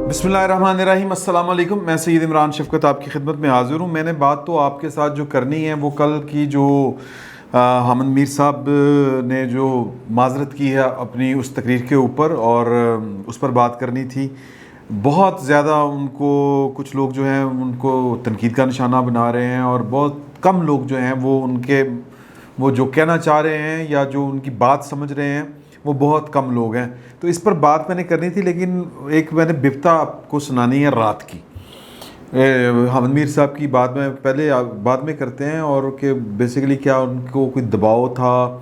بسم اللہ الرحمن الرحیم، السلام علیکم۔ میں سید عمران شفقت آپ کی خدمت میں حاضر ہوں۔ میں نے بات تو آپ کے ساتھ جو کرنی ہے وہ کل کی جو حامد میر صاحب نے جو معذرت کی ہے اپنی اس تقریر کے اوپر، اور اس پر بات کرنی تھی۔ بہت زیادہ ان کو کچھ لوگ جو ہیں ان کو تنقید کا نشانہ بنا رہے ہیں، اور بہت کم لوگ جو ہیں وہ جو کہنا چاہ رہے ہیں یا جو ان کی بات سمجھ رہے ہیں وہ بہت کم لوگ ہیں۔ تو اس پر بات میں نے کرنی تھی، لیکن ایک میں نے بپتا آپ کو سنانی ہے رات کی۔ حامد میر صاحب کی بات میں پہلے بعد میں کرتے ہیں، اور کہ بیسیکلی کیا ان کو کوئی دباؤ تھا،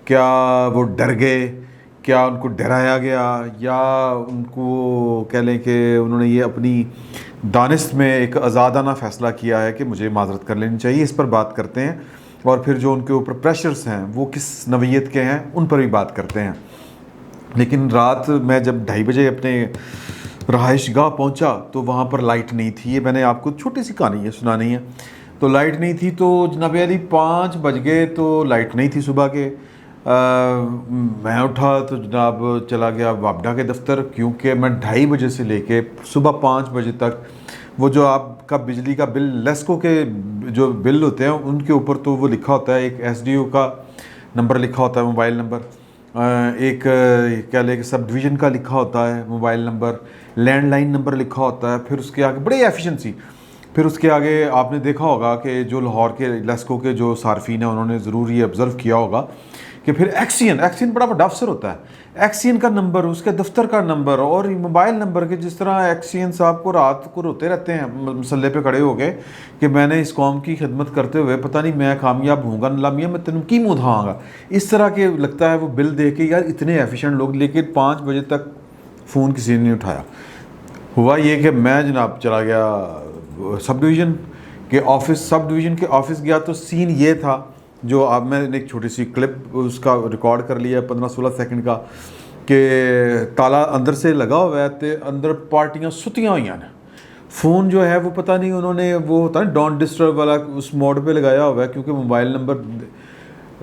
کیا وہ ڈر گئے، کیا ان کو ڈرایا گیا، یا ان کو کہہ لیں کہ انہوں نے یہ اپنی دانست میں ایک آزادانہ فیصلہ کیا ہے کہ مجھے معذرت کر لینی چاہیے۔ اس پر بات کرتے ہیں، اور پھر جو ان کے اوپر پریشرز ہیں وہ کس نوعیت کے ہیں ان پر بھی بات کرتے ہیں۔ لیکن رات میں جب 2:30 بجے اپنے رہائش گاہ پہنچا تو وہاں پر لائٹ نہیں تھی۔ یہ میں نے آپ کو چھوٹی سی کہانی ہے سنانی ہے۔ تو لائٹ نہیں تھی تو جناب علی 5 بج گئے تو لائٹ نہیں تھی صبح کے۔ میں اٹھا تو جناب چلا گیا وابڈا کے دفتر، کیونکہ میں 2:30 بجے سے لے کے صبح 5 بجے تک وہ جو آپ کا بجلی کا بل لیسکو کے جو بل ہوتے ہیں ان کے اوپر تو وہ لکھا ہوتا ہے، ایک ایس ڈی او کا نمبر لکھا ہوتا ہے، موبائل نمبر، ایک کہہ لیں کہ سب ڈویژن کا لکھا ہوتا ہے mobile number, landline number لکھا ہوتا ہے، پھر اس کے آگے بڑی ایفیشنسی، پھر اس کے آگے آپ نے دیکھا ہوگا کہ جو لاہور کے لیسکو کے جو صارفین ہیں انہوں نے ضرور یہ آبزرو کیا ہوگا کہ پھر ایکسین بڑا بڑا افسر ہوتا ہے، ایکسین کا نمبر، اس کے دفتر کا نمبر اور موبائل نمبر کے، جس طرح ایکسین صاحب کو رات کو روتے رہتے ہیں مسلح پہ کھڑے ہو گئے کہ میں نے اس قوم کی خدمت کرتے ہوئے پتہ نہیں میں کامیاب ہوں گا نہ میاں، میں تینوں کی منہ دھاؤں گا، اس طرح کے لگتا ہے وہ بل دے کے، یار اتنے ایفیشینٹ لوگ، لیکن 5 بجے تک فون کسی نے نہیں اٹھایا۔ ہوا یہ کہ میں جناب چلا گیا سب ڈویژن کے آفس گیا، تو سین یہ تھا جو اب میں نے ایک چھوٹی سی کلپ اس کا ریکارڈ کر لیا 15-16 سیکنڈ کا، کہ تالا اندر سے لگا ہوا ہے تو اندر پارٹیاں ستیاں ہوئی ہیں، فون جو ہے وہ پتہ نہیں انہوں نے وہ ہوتا ہے ڈونٹ ڈسٹرب والا اس موڈ پہ لگایا ہوا ہے، کیونکہ موبائل نمبر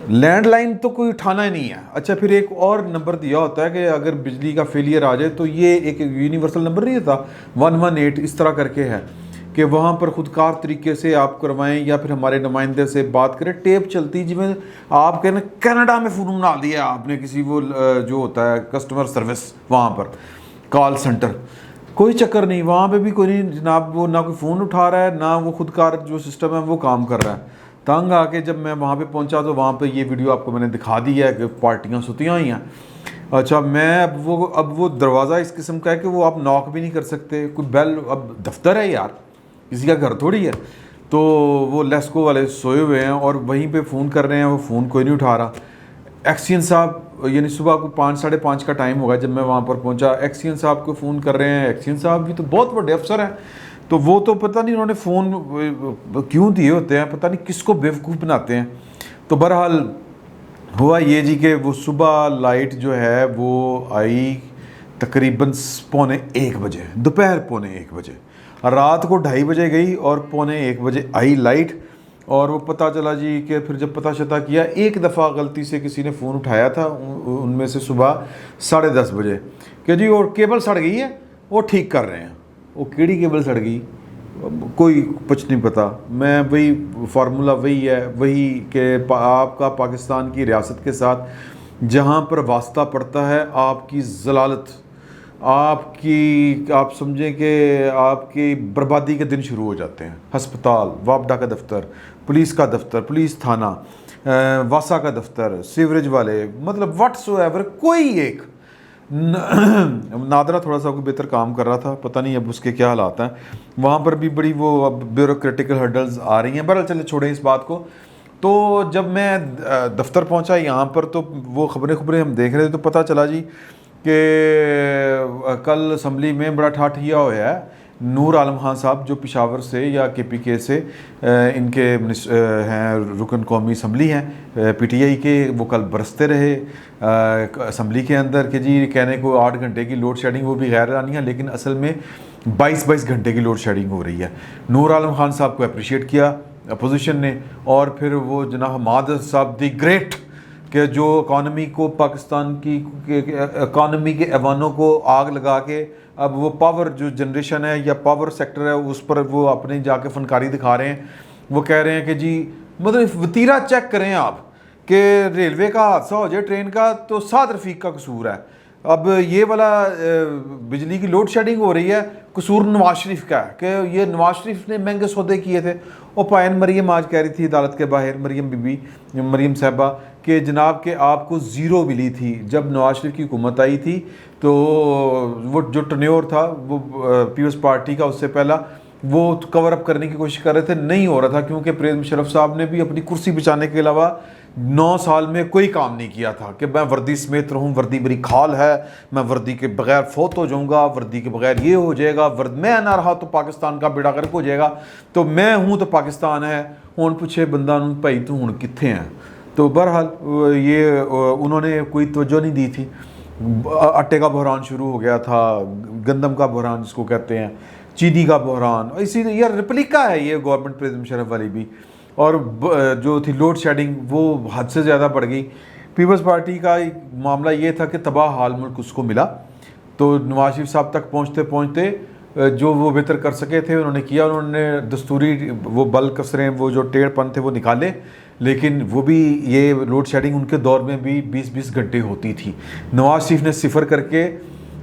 لینڈ لائن تو کوئی اٹھانا ہی نہیں ہے۔ اچھا پھر ایک اور نمبر دیا ہوتا ہے کہ اگر بجلی کا فیلئر آ جائے تو یہ ایک یونیورسل نمبر نہیں ہوتا 118 اس طرح کر کے ہے، کہ وہاں پر خودکار طریقے سے آپ کروائیں یا پھر ہمارے نمائندے سے بات کریں، ٹیپ چلتی جی میں آپ کہنا کینیڈا میں فون بنا دیا آپ نے کسی وہ جو ہوتا ہے کسٹمر سروس وہاں پر کال سینٹر، کوئی چکر نہیں، وہاں پہ بھی کوئی نہیں جناب، وہ نہ کوئی فون اٹھا رہا ہے نہ وہ خودکار جو سسٹم ہے وہ کام کر رہا ہے۔ تنگ آ کے جب میں وہاں پہ پہنچا تو وہاں پہ یہ ویڈیو آپ کو میں نے دکھا دی ہے کہ پارٹیاں ستیاں ہوئی ہیں۔ اچھا میں اب وہ دروازہ اس قسم کا ہے کہ وہ آپ ناک بھی نہیں کر سکتے، کوئی بیل، اب دفتر ہے یار، کسی کا گھر تھوڑی ہے، تو وہ لیسکو والے سوئے ہوئے ہیں اور وہیں پہ فون کر رہے ہیں، وہ فون کوئی نہیں اٹھا رہا۔ ایکسین صاحب یعنی صبح کو 5-5:30 کا ٹائم ہوگا جب میں وہاں پر پہنچا، ایکسین صاحب کو فون کر رہے ہیں، ایکسین صاحب بھی تو بہت بڑے افسر ہیں، تو وہ تو پتہ نہیں انہوں نے فون کیوں دیے ہوتے ہیں، پتہ نہیں کس کو بیوقوف بناتے ہیں۔ تو بہرحال ہوا یہ جی کہ وہ صبح لائٹ جو ہے وہ آئی تقریباً 1:45 بجے، دوپہر 1:45 بجے، رات کو 2:30 بجے گئی اور 1:45 بجے آئی لائٹ، اور وہ پتہ چلا جی کہ پھر جب پتہ شتہ کیا ایک دفعہ غلطی سے کسی نے فون اٹھایا تھا ان میں سے صبح 10:30 بجے کہ جی اور کیبل سڑ گئی ہے وہ ٹھیک کر رہے ہیں۔ وہ کیڑی کیبل سڑ گئی کوئی کچھ نہیں پتہ، میں وہی فارمولہ وہی ہے، وہی کہ آپ کا پاکستان کی ریاست کے ساتھ جہاں پر واسطہ پڑتا ہے آپ کی ضلالت، آپ سمجھیں کہ آپ کی بربادی کے دن شروع ہو جاتے ہیں۔ ہسپتال، وابڈا کا دفتر، پولیس کا دفتر، پولیس تھانہ، واسا کا دفتر، سیوریج والے، مطلب واٹس ایور، کوئی ایک نادرہ تھوڑا سا کوئی بہتر کام کر رہا تھا، پتہ نہیں اب اس کے کیا حالات ہیں، وہاں پر بھی بڑی وہ اب بیوروکریٹیکل ہرڈلز آ رہی ہیں۔ بہرحال چلے چھوڑیں اس بات کو۔ تو جب میں دفتر پہنچا یہاں پر تو وہ خبریں ہم دیکھ رہے تھے، تو پتہ چلا جی کہ کل اسمبلی میں بڑا ٹھاٹھیا ہوا ہے، نور عالم خان صاحب جو پشاور سے یا کے پی کے سے ان کے ہیں رکن قومی اسمبلی ہیں پی ٹی آئی کے، وہ کل برستے رہے اسمبلی کے اندر کہ جی کہنے کو 8 گھنٹے کی لوڈ شیڈنگ، وہ بھی غیر اعلانیہ، لیکن اصل میں 22 گھنٹے کی لوڈ شیڈنگ ہو رہی ہے۔ نور عالم خان صاحب کو اپریشیٹ کیا اپوزیشن نے، اور پھر وہ جناب حماد صاحب دی گریٹ کہ جو اکانومی کو پاکستان کی اکانومی کے ایوانوں کو آگ لگا کے اب وہ پاور جو جنریشن ہے یا پاور سیکٹر ہے اس پر وہ اپنے جا کے فنکاری دکھا رہے ہیں. وہ کہہ رہے ہیں کہ جی مطلب وتیرہ چیک کریں آپ کہ ریلوے کا حادثہ ہو جائے ٹرین کا تو سعد رفیق کا قصور ہے. اب یہ والا بجلی کی لوڈ شیڈنگ ہو رہی ہے قصور نواز شریف کا ہے کہ یہ نواز شریف نے مہنگے سودے کیے تھے. اور پائن مریم آج کہہ رہی تھی عدالت کے باہر مریم صاحبہ کہ جناب کہ آپ کو زیرو ملی تھی جب نواز شریف کی حکومت آئی تھی. تو وہ جو ٹنیور تھا وہ پیپلز پارٹی کا اس سے پہلا وہ کور اپ کرنے کی کوشش کر رہے تھے, نہیں ہو رہا تھا کیونکہ پرویز مشرف صاحب نے بھی اپنی کرسی بچانے کے علاوہ 9 سال میں کوئی کام نہیں کیا تھا کہ میں وردی سمیت رہوں, وردی میری کھال ہے, میں وردی کے بغیر فوت ہو جاؤں گا, وردی کے بغیر یہ ہو جائے گا, میں نہ رہا تو پاکستان کا بیڑا غرق ہو جائے گا, تو میں ہوں تو پاکستان ہے. ہوں پوچھے بندہ بھائی تو ہوں کتنے ہیں. تو بہرحال یہ انہوں نے کوئی توجہ نہیں دی تھی. آٹے کا بحران شروع ہو گیا تھا, گندم کا بحران جس کو کہتے ہیں, چینی کا بحران, اسی یہ ریپلیکا ہے یہ گورنمنٹ پرویز مشرف والی بھی. اور جو تھی لوڈ شیڈنگ وہ حد سے زیادہ بڑھ گئی. پیپلز پارٹی کا معاملہ یہ تھا کہ تباہ حال ملک اس کو ملا, تو نواز شریف صاحب تک پہنچتے پہنچتے جو وہ بہتر کر سکے تھے انہوں نے کیا. انہوں نے دستوری وہ بل کسریں وہ جو ٹیڑھ پن تھے وہ نکالے, لیکن وہ بھی یہ لوڈ شیڈنگ ان کے دور میں بھی 20-20 گھنٹے ہوتی تھی. نواز شریف نے صفر کر کے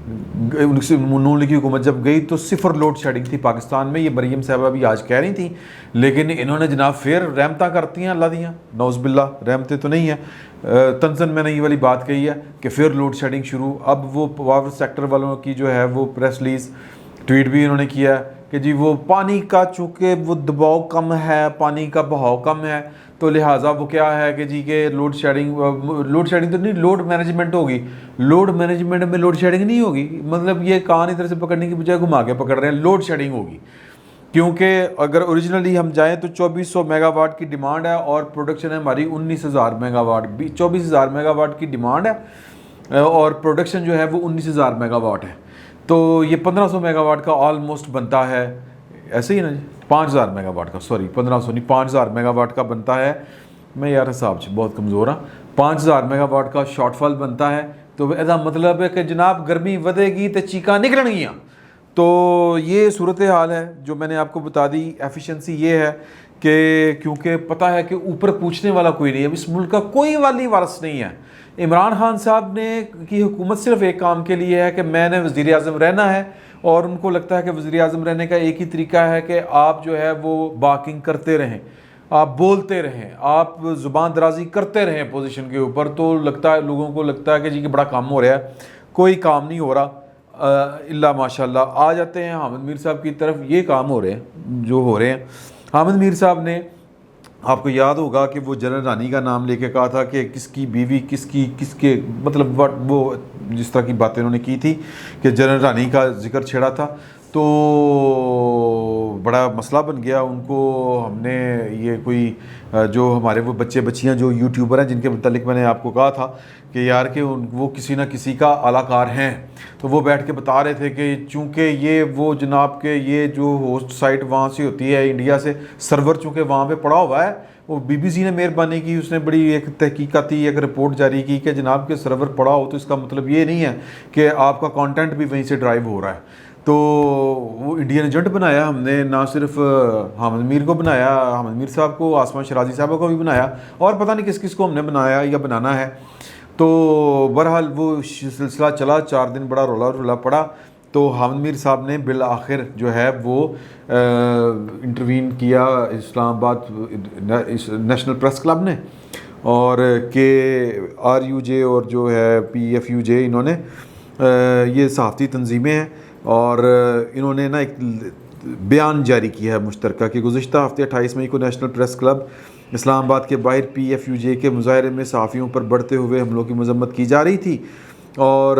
نون لیگ کی حکومت جب گئی تو صفر لوڈ شیڈنگ تھی پاکستان میں. یہ مریم صاحبہ بھی آج کہہ رہی تھیں, لیکن انہوں نے جناب پھر رحمتیں کرتی ہیں اللہ دیاں, نعوذ باللہ رحمتیں تو نہیں ہیں. تنزن میں نے یہ والی بات کہی ہے کہ پھر لوڈ شیڈنگ شروع. اب وہ پاور سیکٹر والوں کی جو ہے وہ پریس ریلیز ٹویٹ بھی انہوں نے کیا ہے کہ جی وہ پانی کا چونکہ وہ دباؤ کم ہے, پانی کا بہاؤ کم ہے, تو لہٰذا وہ کیا ہے کہ جی کہ لوڈ شیڈنگ تو نہیں, لوڈ مینجمنٹ ہوگی. لوڈ مینجمنٹ میں لوڈ شیڈنگ نہیں ہوگی, مطلب یہ کان ادھر سے پکڑنے کی بجائے گھما کے پکڑ رہے ہیں. لوڈ شیڈنگ ہوگی کیونکہ اگر اوریجنلی ہم جائیں تو 2400 میگا واٹ کی ڈیمانڈ ہے اور پروڈکشن ہے ہماری 19,000 میگا واٹ. 24,000 میگا واٹ کی ڈیمانڈ ہے اور پروڈکشن جو ہے وہ 19,000 میگا واٹ ہے. تو یہ 1500 میگا واٹ کا آلموسٹ بنتا ہے, ایسے ہی نا جی 5,000 میگا واٹ کا, سوری 1500 نہیں 5,000 میگا واٹ کا بنتا ہے. میں یار حساب سے بہت کمزور ہوں. 5,000 میگا واٹ کا شارٹ فال بنتا ہے. تو ایسا مطلب ہے کہ جناب گرمی ودے گی تو چیکاں نکلن گیاں. تو یہ صورتحال ہے جو میں نے آپ کو بتا دی. ایفیشنسی یہ ہے کہ کیونکہ پتہ ہے کہ اوپر پوچھنے والا کوئی نہیں ہے, اس ملک کا کوئی والی وارث نہیں ہے. عمران خان صاحب نے کی حکومت صرف ایک کام کے لیے ہے کہ میں نے وزیر اعظم رہنا ہے, اور ان کو لگتا ہے کہ وزیر اعظم رہنے کا ایک ہی طریقہ ہے کہ آپ جو ہے وہ باکنگ کرتے رہیں, آپ بولتے رہیں, آپ زبان درازی کرتے رہیں پوزیشن کے اوپر. تو لگتا ہے لوگوں کو لگتا ہے کہ جی کہ بڑا کام ہو رہا ہے, کوئی کام نہیں ہو رہا اللہ ماشاء اللہ. آ جاتے ہیں حامد میر صاحب کی طرف. یہ کام ہو رہے ہیں جو ہو رہے ہیں. حامد میر صاحب نے, آپ کو یاد ہوگا کہ وہ جنرل رانی کا نام لے کے کہا تھا کہ کس کی بیوی کس کے مطلب وہ جس طرح کی باتیں انہوں نے کی تھی کہ جنرل رانی کا ذکر چھیڑا تھا, تو بڑا مسئلہ بن گیا. ان کو ہم نے یہ کوئی جو ہمارے وہ بچے بچیاں جو یوٹیوبر ہیں جن کے متعلق میں نے آپ کو کہا تھا کہ یار کہ وہ کسی نہ کسی کا اعلیٰ کار ہیں, تو وہ بیٹھ کے بتا رہے تھے کہ چونکہ یہ وہ جناب کے یہ جو ہوسٹ سائٹ وہاں سے ہوتی ہے انڈیا سے, سرور چونکہ وہاں پہ پڑا ہوا ہے, وہ بی بی سی نے مہربانی کی, اس نے بڑی ایک تحقیقاتی ایک رپورٹ جاری کی کہ جناب کے سرور پڑا ہو تو اس کا مطلب یہ نہیں ہے کہ آپ کا کانٹینٹ بھی وہیں سے ڈرائیو ہو رہا ہے. تو وہ انڈین ایجنٹ بنایا ہم نے, نہ صرف حامد میر کو بنایا, حامد میر صاحب کو, آسمان شرازی صاحبہ کو بھی بنایا, اور پتہ نہیں کس کس کو ہم نے بنایا یا بنانا ہے. تو بہرحال وہ سلسلہ چلا, 4 دن بڑا رولا پڑا. تو حامد میر صاحب نے بالآخر جو ہے وہ انٹروین کیا اسلام آباد نیشنل پریس کلب نے, اور KRUJ اور جو ہے PFUJ, انہوں نے یہ صحافتی تنظیمیں ہیں, اور انہوں نے نا ایک بیان جاری کیا ہے مشترکہ کہ گزشتہ ہفتے 28 مئی کو نیشنل پریس کلب اسلام آباد کے باہر PFUJ کے مظاہرے میں صحافیوں پر بڑھتے ہوئے حملوں کی مذمت کی جا رہی تھی, اور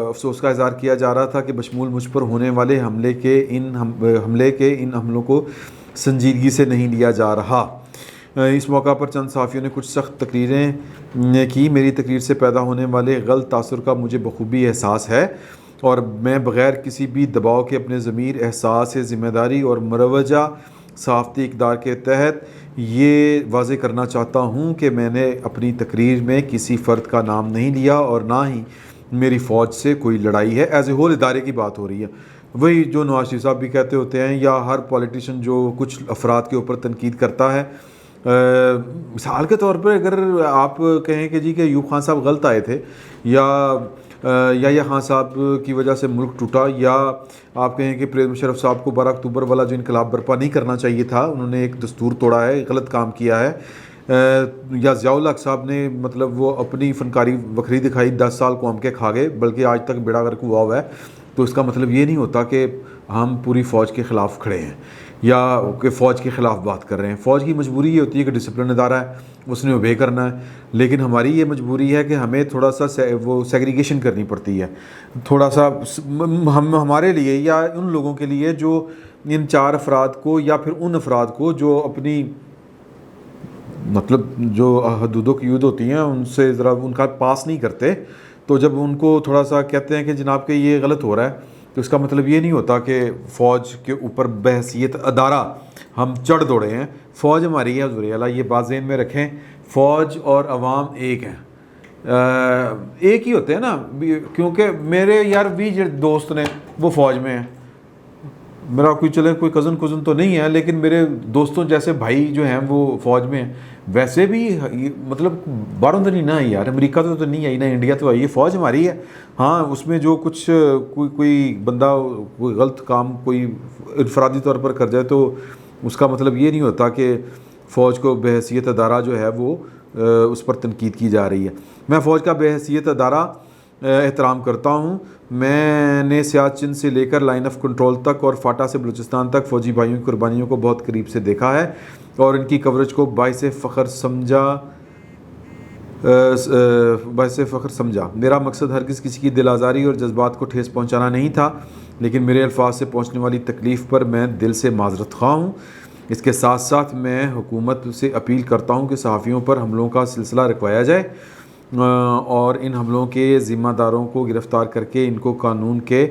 افسوس کا اظہار کیا جا رہا تھا کہ بشمول مجھ پر ہونے والے حملے کے ان حملوں کو سنجیدگی سے نہیں لیا جا رہا. اس موقع پر چند صحافیوں نے کچھ سخت تقریریں کی. میری تقریر سے پیدا ہونے والے غلط تاثر کا مجھے بخوبی احساس ہے, اور میں بغیر کسی بھی دباؤ کے اپنے ضمیر, احساس, ذمہ داری اور مروجہ صحافتی اقدار کے تحت یہ واضح کرنا چاہتا ہوں کہ میں نے اپنی تقریر میں کسی فرد کا نام نہیں لیا اور نہ ہی میری فوج سے کوئی لڑائی ہے. ایز اے ہول ادارے کی بات ہو رہی ہے. وہی جو نواز شریف صاحب بھی کہتے ہوتے ہیں یا ہر پولیٹیشین جو کچھ افراد کے اوپر تنقید کرتا ہے. مثال کے طور پر اگر آپ کہیں کہ جی کہ ایوب خان صاحب غلط آئے تھے یا یحییٰ خان صاحب کی وجہ سے ملک ٹوٹا، یا آپ کہیں کہ پرویز مشرف صاحب کو 12 اکتوبر والا جو انقلاب برپا نہیں کرنا چاہیے تھا، انہوں نے ایک دستور توڑا ہے، غلط کام کیا ہے، یا ضیاء الحق صاحب نے مطلب وہ اپنی فنکاری وکھری دکھائی، 10 سال قوم کے کھا گئے، بلکہ آج تک بیڑا غرق ہوا ہے. تو اس کا مطلب یہ نہیں ہوتا کہ ہم پوری فوج کے خلاف کھڑے ہیں یا کہ فوج کے خلاف بات کر رہے ہیں. فوج کی مجبوری یہ ہوتی ہے کہ ڈسپلن ادارہ ہے، اس نے اوبے کرنا ہے، لیکن ہماری یہ مجبوری ہے کہ ہمیں تھوڑا سا وہ سیگریگیشن کرنی پڑتی ہے، تھوڑا سا ہمارے لیے یا ان لوگوں کے لیے جو ان 4 افراد کو یا پھر ان افراد کو جو اپنی مطلب جو حدود و قیود ہوتی ہیں ان سے ذرا ان کا پاس نہیں کرتے، تو جب ان کو تھوڑا سا کہتے ہیں کہ جناب کہ یہ غلط ہو رہا ہے، تو اس کا مطلب یہ نہیں ہوتا کہ فوج کے اوپر بحیثیت ادارہ ہم چڑھ دوڑے ہیں. فوج ہماری ہے حضور اعلیٰ، یہ بات ذہن میں رکھیں. فوج اور عوام ایک ہیں، ایک ہی ہوتے ہیں نا. کیونکہ میرے یار بھی دوست نے وہ فوج میں ہیں، میرا کوئی کزن تو نہیں ہے، لیکن میرے دوستوں جیسے بھائی جو ہیں وہ فوج میں ہیں. ویسے بھی مطلب باہروں تو نہیں نا آئی یار، امریکہ تو نہیں آئی، نہ انڈیا تو آئی ہے. فوج ہماری ہے. ہاں اس میں جو کچھ کوئی بندہ کوئی غلط کام کوئی انفرادی طور پر کر جائے تو اس کا مطلب یہ نہیں ہوتا کہ فوج کو بحیثیت ادارہ جو ہے وہ اس پر تنقید کی جا رہی ہے. میں فوج کا بحیثیت ادارہ احترام کرتا ہوں. میں نے سیاچن سے لے کر لائن آف کنٹرول تک اور فاٹا سے بلوچستان تک فوجی بھائیوں کی قربانیوں کو بہت قریب سے دیکھا ہے اور ان کی کوریج کو باعث فخر سمجھا. میرا مقصد ہرگز کسی کی دل آزاری اور جذبات کو ٹھیس پہنچانا نہیں تھا، لیکن میرے الفاظ سے پہنچنے والی تکلیف پر میں دل سے معذرت خواہ ہوں. اس کے ساتھ ساتھ میں حکومت سے اپیل کرتا ہوں کہ صحافیوں پر حملوں کا سلسلہ رکوایا جائے اور ان حملوں کے ذمہ داروں کو گرفتار کر کے ان کو قانون کے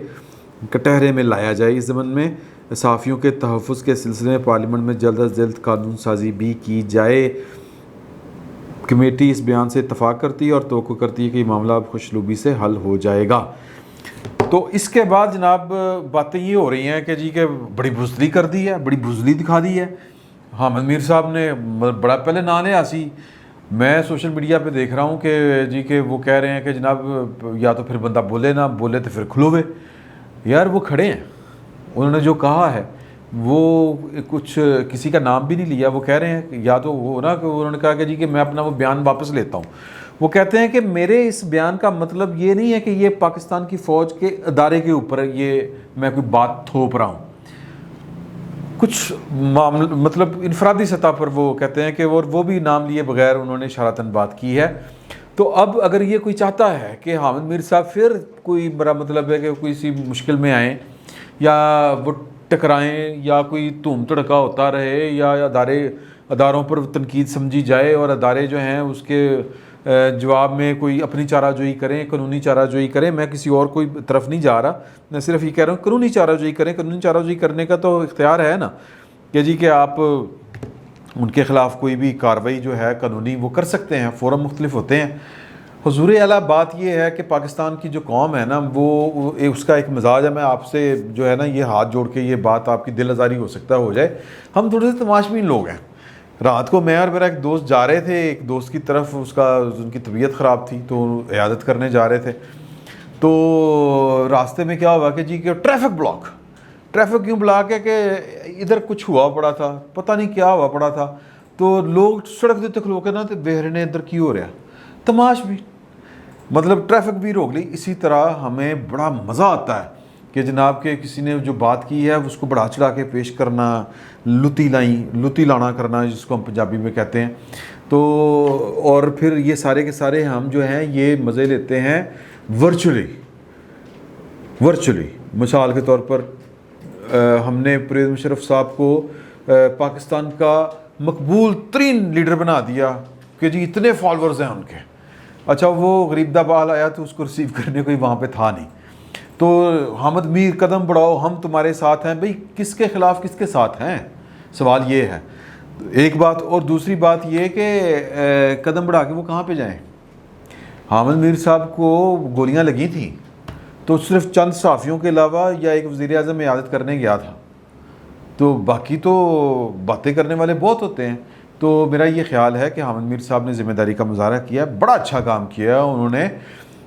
کٹہرے میں لایا جائے. اس ضمن میں صحافیوں کے تحفظ کے سلسلے میں پارلیمنٹ میں جلد از جلد قانون سازی بھی کی جائے. کمیٹی اس بیان سے اتفاق کرتی ہے اور توقع کرتی ہے کہ یہ معاملہ اب خوشلوبی سے حل ہو جائے گا. تو اس کے بعد جناب باتیں یہ ہو رہی ہیں کہ جی کہ بڑی بزدلی کر دی ہے، بڑی بزدلی دکھا دی ہے. حامد میر صاحب نے بڑا پہلے نہ لے آسی. میں سوشل میڈیا پہ دیکھ رہا ہوں کہ جی کہ وہ کہہ رہے ہیں کہ جناب یا تو پھر بندہ بولے نہ بولے تو پھر کھلوے. یار وہ کھڑے ہیں، انہوں نے جو کہا ہے وہ کچھ کسی کا نام بھی نہیں لیا. وہ کہہ رہے ہیں یا تو وہ نا کہ انہوں نے کہا کہ جی کہ میں اپنا وہ بیان واپس لیتا ہوں. وہ کہتے ہیں کہ میرے اس بیان کا مطلب یہ نہیں ہے کہ یہ پاکستان کی فوج کے ادارے کے اوپر یہ میں کوئی بات تھوپ رہا ہوں. کچھ مطلب انفرادی سطح پر وہ کہتے ہیں کہ وہ بھی نام لیے بغیر انہوں نے اشارتاً بات کی ہے. تو اب اگر یہ کوئی چاہتا ہے کہ حامد میر صاحب پھر کوئی بڑا مطلب ہے کہ کوئی سی مشکل میں آئیں یا وہ ٹکرائیں یا کوئی دھوم دھڑکا ہوتا رہے یا اداروں پر تنقید سمجھی جائے اور ادارے جو ہیں اس کے جواب میں کوئی اپنی چارہ جوئی کریں، قانونی چارہ جوئی کریں. میں کسی اور کوئی طرف نہیں جا رہا، میں صرف یہ کہہ رہا ہوں قانونی چارہ جوئی کریں. قانونی چارہ جوئی کرنے کا تو اختیار ہے نا کہ جی کہ آپ ان کے خلاف کوئی بھی کارروائی جو ہے قانونی وہ کر سکتے ہیں. فورم مختلف ہوتے ہیں. حضور اعلیٰ بات یہ ہے کہ پاکستان کی جو قوم ہے نا وہ اس کا ایک مزاج ہے. میں آپ سے جو ہے نا یہ ہاتھ جوڑ کے یہ بات آپ کی دل آزاری ہو سکتا ہو جائے، ہم تھوڑے سے تماشبین لوگ ہیں. رات کو میں اور میرا ایک دوست جا رہے تھے ایک دوست کی طرف، ان کی طبیعت خراب تھی تو عیادت کرنے جا رہے تھے. تو راستے میں کیا ہوا کہ جی کہ ٹریفک کیوں بلاک ہے کہ ادھر کچھ ہوا پڑا تھا، پتہ نہیں کیا ہوا پڑا تھا. تو لوگ سڑک دے تک لوگ نا تو بہرنے ادھر کی ہو رہا تماش بھی مطلب ٹریفک بھی روک لی. اسی طرح ہمیں بڑا مزہ آتا ہے کہ جناب کہ کسی نے جو بات کی ہے اس کو بڑھا چڑھا کے پیش کرنا، لتی لانا کرنا جس کو ہم پنجابی میں کہتے ہیں. تو اور پھر یہ سارے کے سارے ہم جو ہیں یہ مزے لیتے ہیں ورچولی. مثال کے طور پر ہم نے پرویز مشرف صاحب کو پاکستان کا مقبول ترین لیڈر بنا دیا کہ جی اتنے فالورز ہیں ان کے. اچھا وہ غریب دا بال آیا تو اس کو ریسیو کرنے کوئی وہاں پہ تھا نہیں. تو حامد میر قدم بڑھاؤ ہم تمہارے ساتھ ہیں. بھئی کس کے خلاف کس کے ساتھ ہیں؟ سوال یہ ہے ایک بات، اور دوسری بات یہ کہ قدم بڑھا کے وہ کہاں پہ جائیں؟ حامد میر صاحب کو گولیاں لگی تھیں تو صرف چند صحافیوں کے علاوہ یا ایک وزیر اعظم عیادت کرنے گیا تھا، تو باقی تو باتیں کرنے والے بہت ہوتے ہیں. تو میرا یہ خیال ہے کہ حامد میر صاحب نے ذمہ داری کا مظاہرہ کیا ہے، بڑا اچھا کام کیا ہے. انہوں نے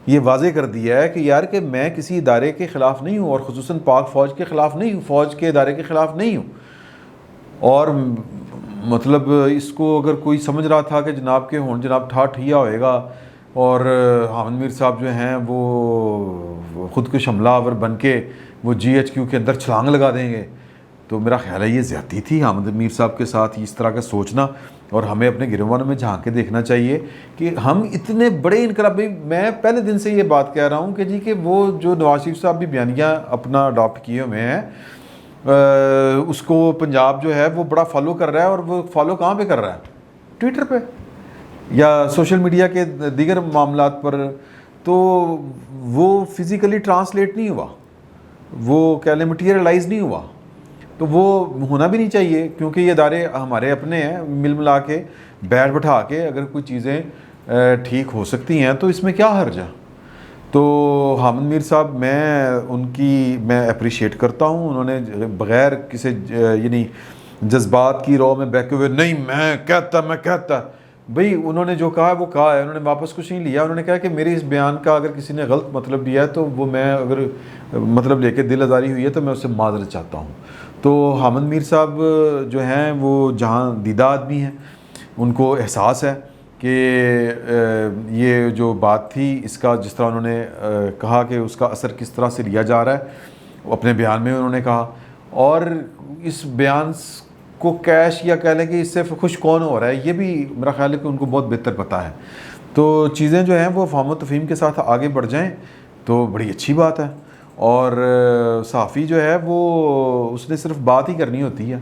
یہ واضح کر دیا ہے کہ یار کہ میں کسی ادارے کے خلاف نہیں ہوں، اور خصوصاً پاک فوج کے خلاف نہیں ہوں، فوج کے ادارے کے خلاف نہیں ہوں. اور مطلب اس کو اگر کوئی سمجھ رہا تھا کہ جناب کے ہون جناب ٹھیا ہوئے گا اور حامد میر صاحب جو ہیں وہ خود کش حملہ آور بن کے وہ GHQ کے اندر چھلانگ لگا دیں گے، تو میرا خیال ہے یہ زیادتی تھی حامد میر صاحب کے ساتھ اس طرح کا سوچنا. اور ہمیں اپنے گریبان میں جھانک کے دیکھنا چاہیے کہ ہم اتنے بڑے انقلابی، میں پہلے دن سے یہ بات کہہ رہا ہوں کہ جی کہ وہ جو نواز شریف صاحب بھی بیانیہ اپنا اڈاپٹ کیے ہوئے ہیں، اس کو پنجاب جو ہے وہ بڑا فالو کر رہا ہے. اور وہ فالو کہاں پہ کر رہا ہے؟ ٹویٹر پہ یا سوشل میڈیا کے دیگر معاملات پر. تو وہ فزیکلی ٹرانسلیٹ نہیں ہوا، وہ کہہ لیں مٹیریلائز نہیں ہوا، تو وہ ہونا بھی نہیں چاہیے، کیونکہ یہ ادارے ہمارے اپنے ہیں. مل ملا کے بیٹھ بٹھا کے اگر کوئی چیزیں ٹھیک ہو سکتی ہیں تو اس میں کیا حرج ہے. تو حامد میر صاحب میں اپریشیٹ کرتا ہوں، انہوں نے بغیر کسی یعنی جذبات کی رو میں بہکے ہوئے نہیں میں کہتا بھئی انہوں نے جو کہا وہ کہا ہے، انہوں نے واپس کچھ نہیں لیا. انہوں نے کہا کہ میری اس بیان کا اگر کسی نے غلط مطلب لیا ہے تو وہ میں اگر مطلب لے کے دل آزاری ہوئی ہے تو میں اس سے معذرت چاہتا ہوں. تو حامد میر صاحب جو ہیں وہ جہاں دیدہ آدمی ہیں، ان کو احساس ہے کہ یہ جو بات تھی اس کا جس طرح انہوں نے کہا کہ اس کا اثر کس طرح سے لیا جا رہا ہے، وہ اپنے بیان میں انہوں نے کہا. اور اس بیان کو کیش یا کہہ لیں کہ اس سے خوش کون ہو رہا ہے، یہ بھی میرا خیال ہے کہ ان کو بہت بہتر پتہ ہے. تو چیزیں جو ہیں وہ فہم و تفہیم کے ساتھ آگے بڑھ جائیں تو بڑی اچھی بات ہے. اور صحافی جو ہے وہ اس نے صرف بات ہی کرنی ہوتی ہے،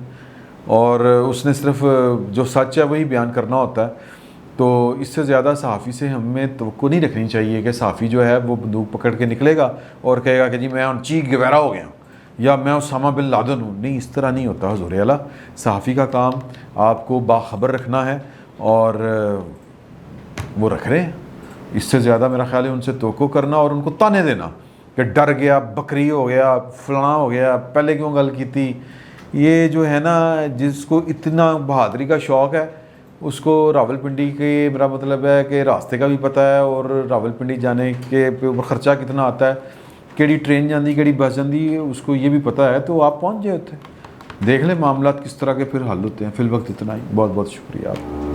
اور اس نے صرف جو سچ ہے وہی بیان کرنا ہوتا ہے. تو اس سے زیادہ صحافی سے ہمیں توقع نہیں رکھنی چاہیے کہ صحافی جو ہے وہ بندوق پکڑ کے نکلے گا اور کہے گا کہ جی میں چی گویرا ہو گیا ہوں یا میں اسامہ بن لادن ہوں. نہیں، اس طرح نہیں ہوتا حضور اعلیٰ. صحافی کا کام آپ کو باخبر رکھنا ہے اور وہ رکھ رہے ہیں. اس سے زیادہ میرا خیال ہے ان سے توقع کرنا اور ان کو تانے دینا کہ ڈر گیا، بکری ہو گیا، فلاں ہو گیا، پہلے کیوں گل کی تھی، یہ جو ہے نا جس کو اتنا بہادری کا شوق ہے اس کو راول پنڈی کے میرا مطلب ہے کہ راستے کا بھی پتہ ہے، اور راول پنڈی جانے کے اوپر خرچہ کتنا آتا ہے، کیڑی ٹرین جاندی کیڑی بس جاندی اس کو یہ بھی پتہ ہے. تو آپ پہنچ جائے ہوتے، دیکھ لیں معاملات کس طرح کے پھر حل ہوتے ہیں. فی الوقت اتنا ہی. بہت بہت شکریہ آپ.